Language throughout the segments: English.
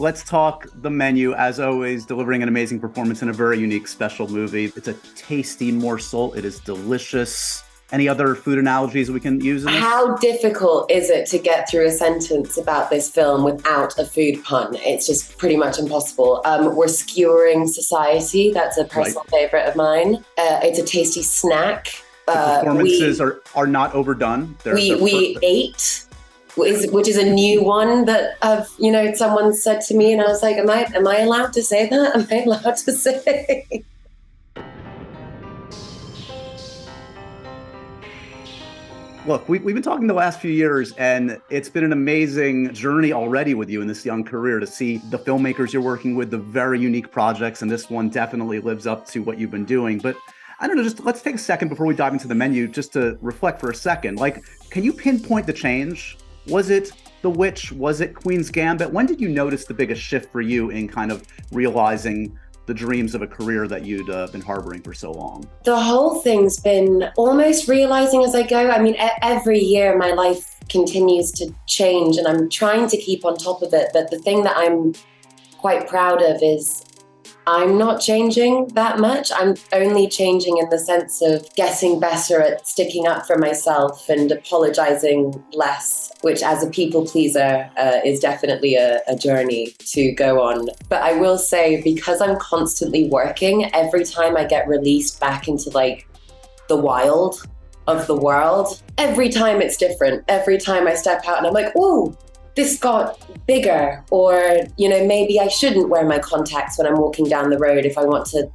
let's talk The Menu. As always, delivering an amazing performance in a very unique, special movie. It's a tasty morsel. It is delicious. Any other food analogies we can use in this? How difficult is it to get through a sentence about this film without a food pun? It's just pretty much impossible. We're skewering society. That's a personal favorite of mine. It's a tasty snack. The performances are not overdone. We ate, which is a new one that someone said to me, and I was like, am I allowed to say that? Am I allowed to say? Look, we've been talking the last few years, and it's been an amazing journey already with you in this young career to see the filmmakers you're working with, the very unique projects, and this one definitely lives up to what you've been doing. But I don't know, just let's take a second before we dive into The Menu just to reflect for a second. Like, can you pinpoint the change? Was it The Witch? Was it Queen's Gambit? When did you notice the biggest shift for you in kind of realizing the dreams of a career that you'd been harboring for so long? The whole thing's been almost realizing as I go. I mean, every year my life continues to change and I'm trying to keep on top of it. But the thing that I'm quite proud of is I'm not changing that much. I'm only changing in the sense of getting better at sticking up for myself and apologizing less, which as a people pleaser is definitely a journey to go on. But I will say, because I'm constantly working, every time I get released back into like the wild of the world, every time it's different. Every time I step out and I'm like, ooh, this got bigger, or, maybe I shouldn't wear my contacts when I'm walking down the road if I want to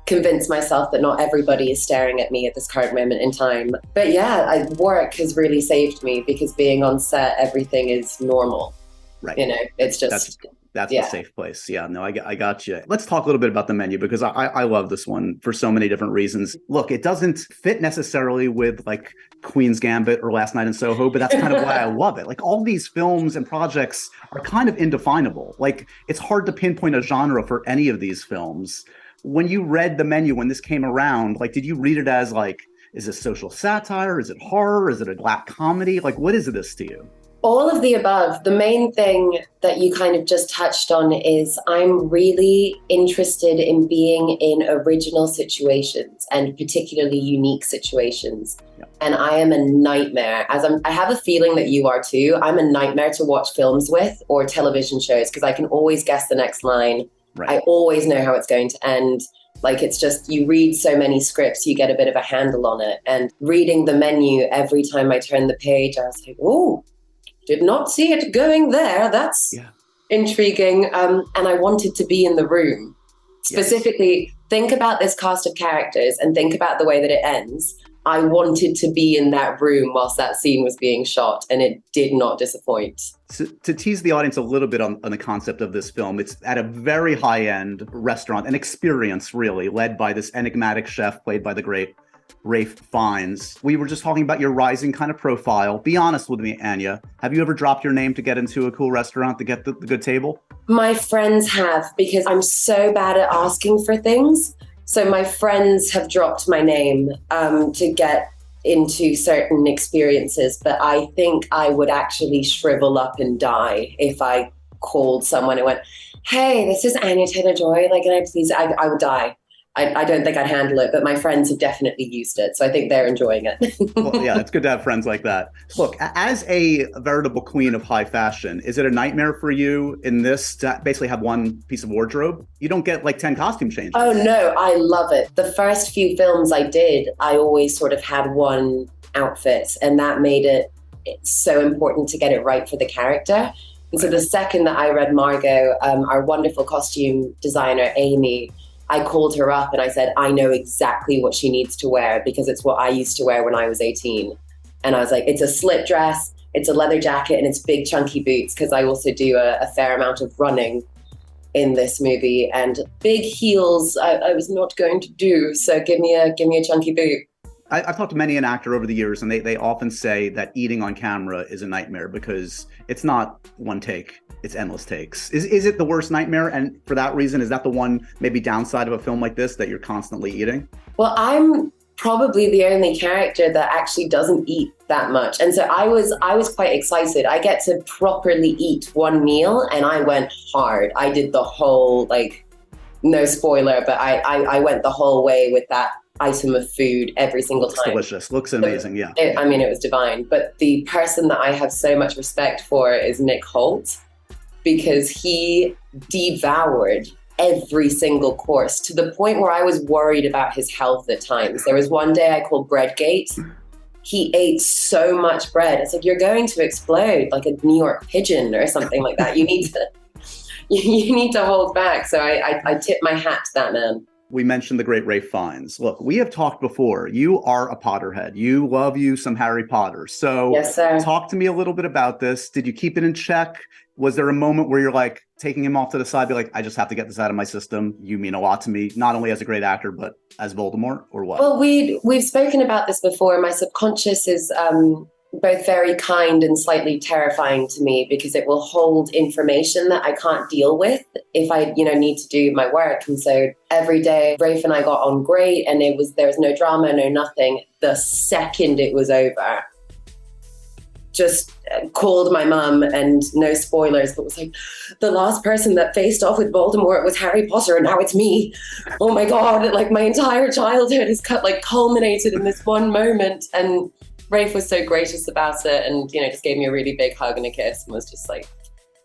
convince myself that not everybody is staring at me at this current moment in time. But yeah, work has really saved me because being on set, everything is normal. Right. It's just... That's a safe place. Yeah, no, I got you. Let's talk a little bit about The Menu because I love this one for so many different reasons. Look, it doesn't fit necessarily with like Queen's Gambit or Last Night in Soho, but that's kind of why I love it. Like all these films and projects are kind of indefinable. Like it's hard to pinpoint a genre for any of these films. When you read The Menu, when this came around, like, did you read it as like, is this social satire? Is it horror? Is it a black comedy? Like, what is this to you? All of the above. The main thing that you kind of just touched on is I'm really interested in being in original situations and particularly unique situations. Yeah. And I am a nightmare. I have a feeling that you are too. I'm a nightmare to watch films with or television shows because I can always guess the next line. Right. I always know how it's going to end. Like, it's just, you read so many scripts, you get a bit of a handle on it. And reading The Menu, every time I turn the page, I was like, oh, did not see it going there. That's intriguing. And I wanted to be in the room. Specifically, think about this cast of characters and think about the way that it ends. I wanted to be in that room whilst that scene was being shot, and it did not disappoint. To tease the audience a little bit on the concept of this film, it's at a very high-end restaurant, an experience really, led by this enigmatic chef played by the great Ralph Fiennes. We were just talking about your rising kind of profile. Be honest with me, Anya. Have you ever dropped your name to get into a cool restaurant to get the good table? My friends have, because I'm so bad at asking for things. So my friends have dropped my name to get into certain experiences. But I think I would actually shrivel up and die if I called someone and went, hey, this is Anya Taylor-Joy. Like, can I please, I would die. I don't think I'd handle it, but my friends have definitely used it. So I think they're enjoying it. Well, yeah, it's good to have friends like that. Look, as a veritable queen of high fashion, is it a nightmare for you in this to basically have one piece of wardrobe? You don't get like 10 costume changes. Oh, no, I love it. The first few films I did, I always sort of had one outfit, and that made it so important to get it right for the character. And so the second that I read Margot, our wonderful costume designer, Amy, I called her up and I said, I know exactly what she needs to wear because it's what I used to wear when I was 18. And I was like, it's a slip dress, it's a leather jacket, and it's big chunky boots because I also do a fair amount of running in this movie. And big heels, I was not going to do. So give me a chunky boot. I've talked to many an actor over the years, and they often say that eating on camera is a nightmare because it's not one take, it's endless takes. Is it the worst nightmare? And for that reason, is that the one maybe downside of a film like this, that you're constantly eating? Well, I'm probably the only character that actually doesn't eat that much. And so I was quite excited. I get to properly eat one meal, and I went hard. I did the whole, like, no spoiler, but I went the whole way with that item of food every single time. Delicious. Looks amazing, yeah. It was divine. But the person that I have so much respect for is Nick Holt, because he devoured every single course to the point where I was worried about his health at times. There was one day I called Breadgate. He ate so much bread. It's like, you're going to explode like a New York pigeon or something like that. You need to hold back. So I tip my hat to that man. We mentioned the great Ralph Fiennes. Look, we have talked before. You are a Potterhead. You love you some Harry Potter. So yes, sir. Talk to me a little bit about this. Did you keep it in check? Was there a moment where you're like taking him off to the side, be like, I just have to get this out of my system? You mean a lot to me, not only as a great actor, but as Voldemort, or what? Well, we've spoken about this before. My subconscious is both very kind and slightly terrifying to me, because it will hold information that I can't deal with if I, need to do my work. And so every day, Rafe and I got on great, and there was no drama, no nothing. The second it was over, just called my mum, and no spoilers, but was like, the last person that faced off with Voldemort was Harry Potter, and now it's me. Oh my God, like my entire childhood is culminated in this one moment. And Rafe was so gracious about it, and just gave me a really big hug and a kiss, and was just like,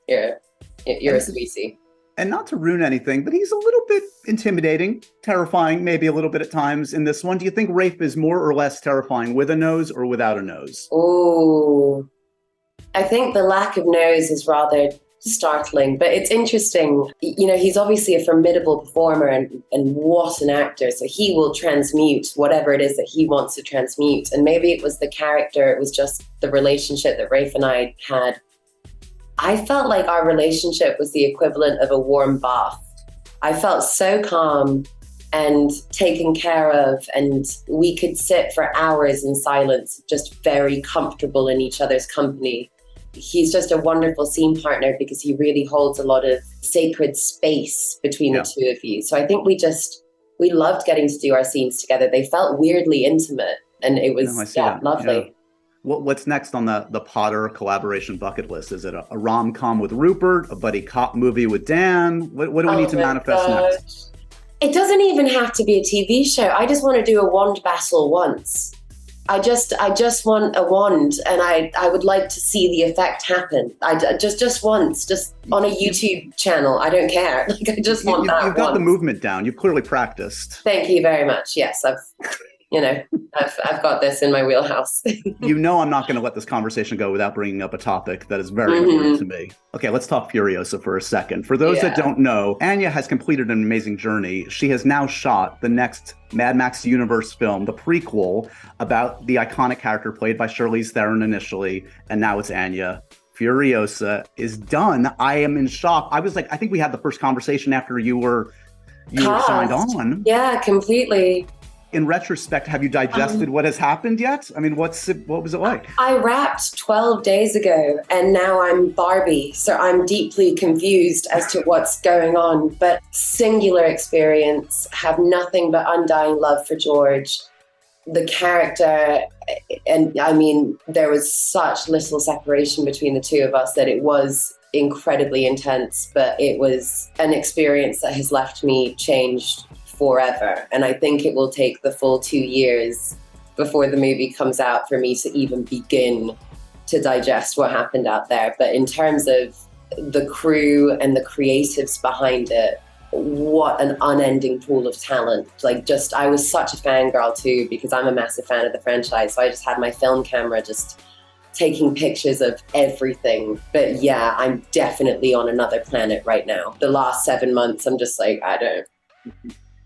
you're a sweetie. And not to ruin anything, but he's a little bit intimidating, terrifying, maybe a little bit at times in this one. Do you think Rafe is more or less terrifying with a nose or without a nose? Oh, I think the lack of nose is rather startling, but it's interesting. He's obviously a formidable performer, and what an actor. So he will transmute whatever it is that he wants to transmute. And maybe it was the character, it was just the relationship that Rafe and I had. I felt like our relationship was the equivalent of a warm bath. I felt so calm and taken care of, and we could sit for hours in silence, just very comfortable in each other's company. He's just a wonderful scene partner, because he really holds a lot of sacred space between the two of you. So I think we loved getting to do our scenes together. They felt weirdly intimate, and it was lovely. Yeah. What's next on the Potter collaboration bucket list? Is it a rom-com with Rupert, a buddy cop movie with Dan? What do we need to manifest next? It doesn't even have to be a TV show. I just want to do a wand battle once. I just want a wand, and I would like to see the effect happen. I just once, just on a YouTube channel. I don't care. Like, I just want that. You've got the movement down. You've clearly practiced. Thank you very much. Yes, I've got this in my wheelhouse. I'm not going to let this conversation go without bringing up a topic that is very important to me. Okay, let's talk Furiosa for a second. For those that don't know, Anya has completed an amazing journey. She has now shot the next Mad Max Universe film, the prequel, about the iconic character played by Charlize Theron initially, and now it's Anya. Furiosa is done. I am in shock. I was like, I think we had the first conversation after you were signed on. Yeah, completely. In retrospect, have you digested what has happened yet? I mean, what was it like? I wrapped 12 days ago, and now I'm Barbie. So I'm deeply confused as to what's going on, but singular experience, have nothing but undying love for George. The character, and I mean, there was such little separation between the two of us that it was incredibly intense, but it was an experience that has left me changed forever. And I think it will take the full 2 years before the movie comes out for me to even begin to digest what happened out there. But in terms of the crew and the creatives behind it, what an unending pool of talent. I was such a fangirl too, because I'm a massive fan of the franchise. So I just had my film camera just taking pictures of everything. But yeah, I'm definitely on another planet right now. The last 7 months, I'm just like,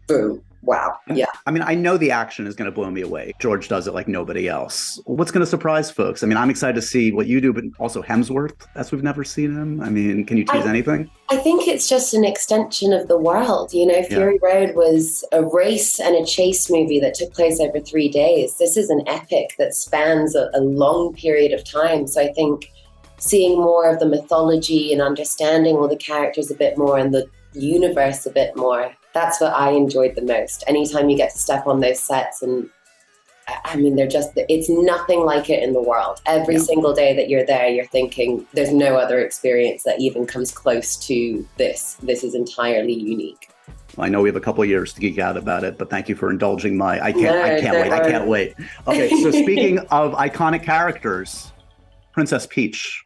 boom. Wow. Yeah. I mean, I know the action is going to blow me away. George does it like nobody else. What's going to surprise folks? I mean, I'm excited to see what you do, but also Hemsworth, as we've never seen him. I mean, can you tease anything? I think it's just an extension of the world. Fury Road was a race and a chase movie that took place over 3 days. This is an epic that spans a long period of time. So I think seeing more of the mythology and understanding all the characters a bit more and the universe a bit more, that's what I enjoyed the most. Anytime you get to step on those sets and I mean, it's nothing like it in the world. Every single day that you're there, you're thinking there's no other experience that even comes close to this. This is entirely unique. I know we have a couple of years to geek out about it, but thank you for indulging I can't wait. Okay, so speaking of iconic characters, Princess Peach.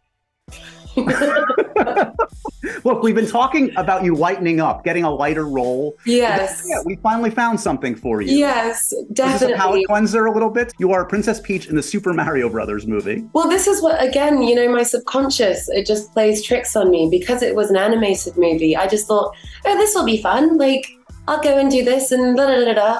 Look, we've been talking about you lightening up, getting a lighter role. Yes. Yeah, we finally found something for you. Yes, definitely. Is this a palate cleanser a little bit? You are Princess Peach in the Super Mario Brothers movie. Well, this is what, again, my subconscious, it just plays tricks on me. Because it was an animated movie, I just thought, oh, this will be fun. Like, I'll go and do this and da da da da.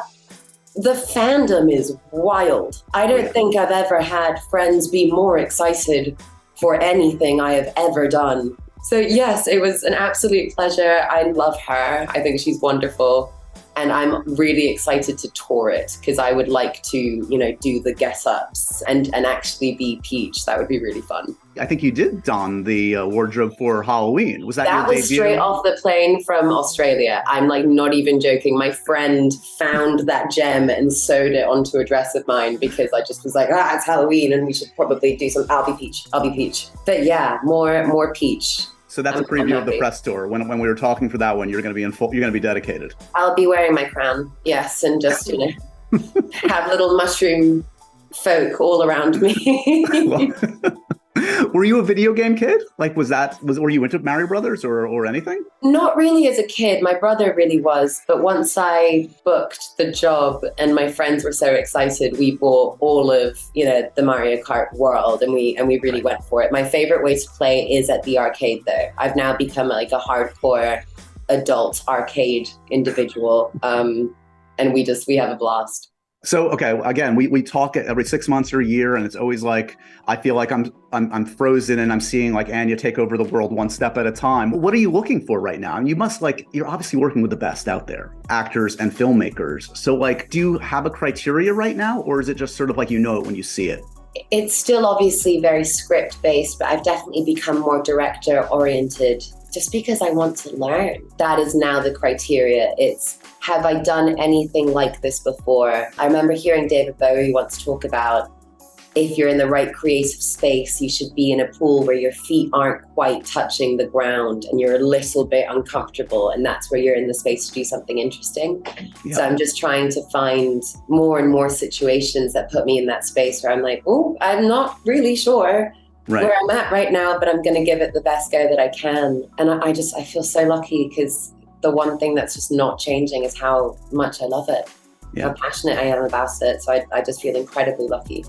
The fandom is wild. I don't think I've ever had friends be more excited for anything I have ever done. So yes, it was an absolute pleasure. I love her. I think she's wonderful. And I'm really excited to tour it because I would like to, do the get-ups and actually be Peach. That would be really fun. I think you did don the wardrobe for Halloween. Was that your debut? That was straight off the plane from Australia. I'm like not even joking. My friend found that gem and sewed it onto a dress of mine because I just was like, it's Halloween and we should probably do some I'll be Peach. But yeah, more Peach. So that's a preview of the press tour. When we were talking for that one, you're going to be you're going to be dedicated. I'll be wearing my crown, yes, and just have little mushroom folk all around me. Were you a video game kid? Like, were you into Mario Brothers or anything? Not really as a kid. My brother really was. But once I booked the job and my friends were so excited, we bought all of, the Mario Kart world and we really went for it. My favorite way to play is at the arcade though. I've now become like a hardcore adult arcade individual. And we have a blast. So, okay, again, we talk every 6 months or a year, and it's always like, I feel like I'm frozen and I'm seeing like Anya take over the world one step at a time. What are you looking for right now? And you must you're obviously working with the best out there, actors and filmmakers. So do you have a criteria right now, or is it just sort of like, it when you see it? It's still obviously very script based, but I've definitely become more director oriented just because I want to learn. That is now the criteria. It's, have I done anything like this before? I remember hearing David Bowie once talk about if you're in the right creative space, you should be in a pool where your feet aren't quite touching the ground and you're a little bit uncomfortable, and that's where you're in the space to do something interesting. Yeah. So I'm just trying to find more and more situations that put me in that space where I'm like, oh, I'm not really sure where I'm at right now, but I'm going to give it the best go that I can. And I feel so lucky because the one thing that's just not changing is how much I love it, how passionate I am about it. So I just feel incredibly lucky.